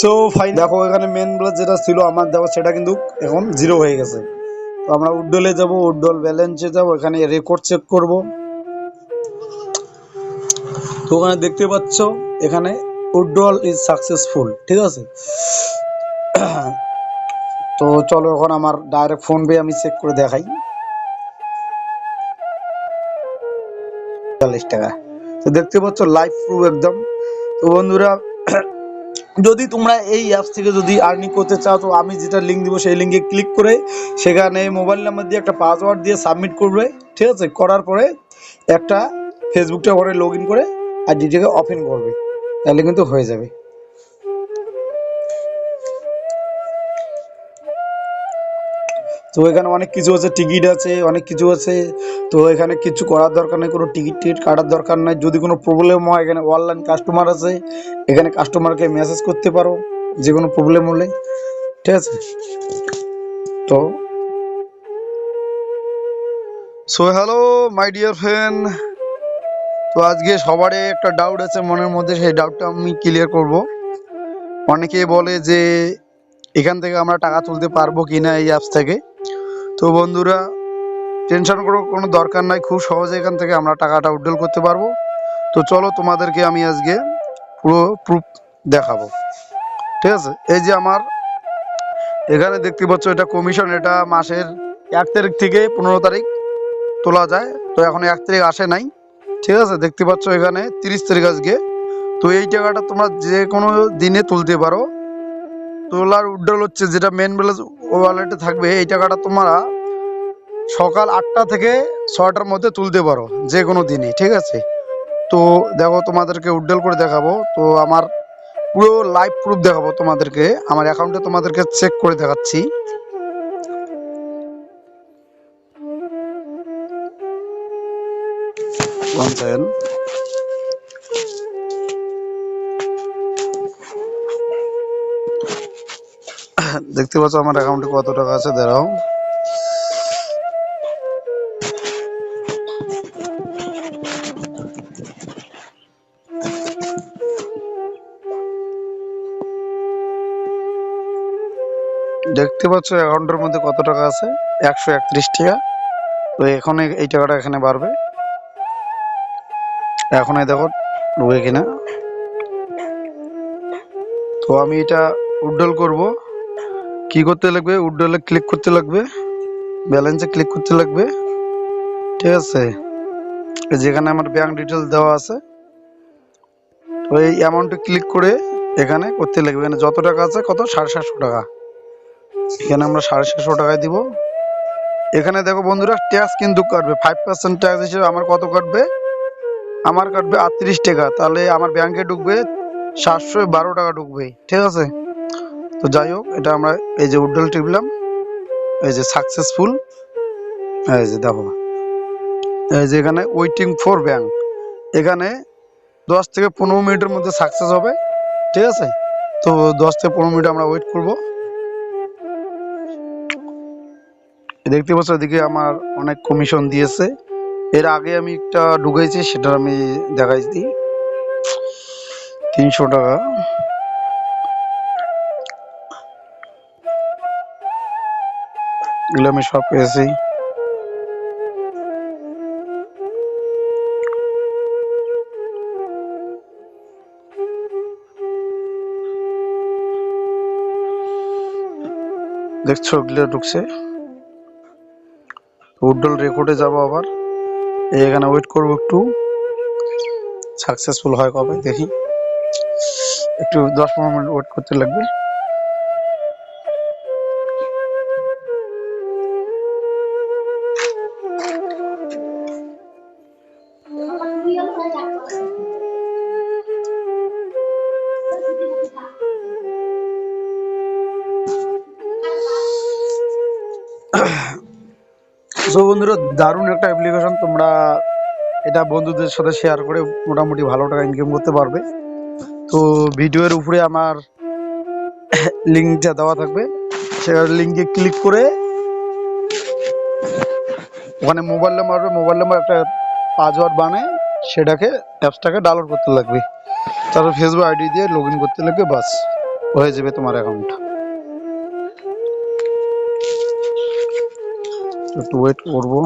So fine দেখো এখানে main balance যেটা ছিল আমার দেওয়া সেটা কিন্তু এখন জিরো হয়ে গেছে। তো আমরা উড্ডলে যাব, উড্ডল ব্যালেন্সে যাব, এখানে রেকর্ড চেক করব। তো ওখানে দেখতে পাচ্ছ এখানে উড্ডল ইজ সাকসেসফুল, ঠিক আছে। তো চলো এখন আমার ডাইরেক্ট ফোন পে আমি চেক করে দেখাই। 40 টাকা। তো দেখতে পাচ্ছ লাইভ প্রুফ একদম। তো বন্ধুরা যদি তোমরা এই অ্যাপস থেকে যদি আর্নিং করতে চাও, তো আমি যেটা লিঙ্ক দিব সেই লিঙ্কে ক্লিক করে সেখানে মোবাইল নাম্বার দিয়ে একটা পাসওয়ার্ড দিয়ে সাবমিট করবে, ঠিক আছে। করার পরে একটা ফেসবুকটা ওখানে লগ ইন করে আইডিটাকে ওপেন করবে, তাহলে কিন্তু হয়ে যাবে। তো এখানে অনেক কিছু আছে, টিকিট আছে, অনেক কিছু আছে। তো এখানে কিছু করার দরকার নেই, কোনো টিকিট কাটার দরকার নাই। যদি কোনো প্রবলেম হয় এখানে অনলাইন কাস্টমার আছে, এখানে কাস্টমারকে মেসেজ করতে পারো যে কোনো প্রবলেম হলে, ঠিক আছে। তো so hello my dear friend, তো আজকে সবারই একটা ডাউট আছে মনের মধ্যে, সেই ডাউটটা আমি ক্লিয়ার করব। অনেকেই বলে যে এখান থেকে আমরা টাকা তুলতে পারবো কিনা এই অ্যাপস থেকে। তো বন্ধুরা টেনশন করার কোনো দরকার নাই, খুব সহজে এখান থেকে আমরা টাকাটা উইথড্রল করতে পারবো। তো চলো তোমাদেরকে আমি আজকে পুরো প্রুফ দেখাবো, ঠিক আছে। এই যে আমার এখানে দেখতে পাচ্ছ এটা কমিশন, এটা মাসের 1 তারিখ থেকে 15 তারিখ তোলা যায়। তো এখন 1 তারিখ আসে নাই, ঠিক আছে। দেখতে পাচ্ছ এখানে 30 তারিখ আজকে। তো এই টাকাটা তোমরা যে কোনো দিনে তুলতে পারো। তোলার উইথড্রল হচ্ছে যেটা মেন ব্যালেন্স ওয়ালেটে থাকবে, এই টাকাটা তোমরা সকাল 8টা থেকে 6টার মধ্যে তুলতে পারো যে কোনো দিনে, ঠিক আছে। তো দেখো তোমাদেরকে উইথড্রল করে দেখাবো। তো আমার পুরো লাইভ প্রুফ দেখাবো তোমাদেরকে, আমার অ্যাকাউন্টে তোমাদেরকে চেক করে দেখাচ্ছি। দেখতে পাচ্ছ আমার অ্যাকাউন্টে কত টাকা আছে, দাঁড়াও। দেখতে পাচ্ছ অ্যাকাউন্টের মধ্যে কত টাকা আছে, 131 টাকা। তো এখন এই টাকাটা এখানে বাড়বে, এখন দেখো ঢুকে কিনা। তো আমি এটা উইথড্রল করব। কি করতে লাগবে, উইথড্রলে ক্লিক করতে লাগবে, ব্যালেন্সে ক্লিক করতে লাগবে, ঠিক আছে। যেখানে আমার ব্যাংক ডিটেলস দেওয়া আছে, তো এই অ্যামাউন্টে ক্লিক করে এখানে করতে লাগবে। এখানে যত টাকা আছে কত, 750 টাকা। এখানে আমরা 750 টাকায় দিব। এখানে দেখো বন্ধুরা ট্যাক্স কিন্তু কাটবে 5% ট্যাক্স হিসেবে। আমার কত কাটবে, আমার কাটবে 38 টাকা। তাহলে আমার ব্যাংকে ঢুকবে 712 টাকা ঢুকবে, ঠিক আছে। তো যাই হোক, এটা আমরা এই যে উইথড্রল টিপলাম, এই যে সাকসেসফুল, এই যে দেখো এই যে এখানে ওয়েটিং ফর ব্যাংক, এখানে 10 থেকে 15 মিনিটের মধ্যে সাকসেস হবে, ঠিক আছে। তো 10 থেকে 15 মিনিট আমরা ওয়েট করব। দেখতে পাচ্ছ এদিকে আমার অনেক কমিশন দিয়েছে। এর আগে আমি একটা ঢুকেছি, সেটা আমি দেখাইছি 300 টাকা। এগুলো আমি সব পেয়েছি। দেখছো এগুলো ঢুকছে। উইথড্রল রেকর্ডে যাবো আবার, এখানে ওয়েট করব একটু, সাকসেসফুল হয় কবে দেখি। একটু 10-15 মিনিট ওয়েট করতে লাগবে। সো বন্ধুরা দারুণ একটা অ্যাপ্লিকেশন, তোমরা এটা বন্ধুদের সাথে শেয়ার করে মোটামুটি ভালো টাকা ইনকাম করতে পারবে। তো ভিডিওর উপরে আমার লিঙ্কটা দেওয়া থাকবে, সেটার লিঙ্কে ক্লিক করে ওখানে মোবাইল নাম্বার একটা পাসওয়ার্ড বানায় সেটাকে অ্যাপসটাকে ডাউনলোড করতে লাগবে, তারপর ফেসবুক আইডি দিয়ে লগ ইন করতে লাগবে, বাস। হয়ে যাবে তোমার অ্যাকাউন্ট। একটু ওয়েট করবো।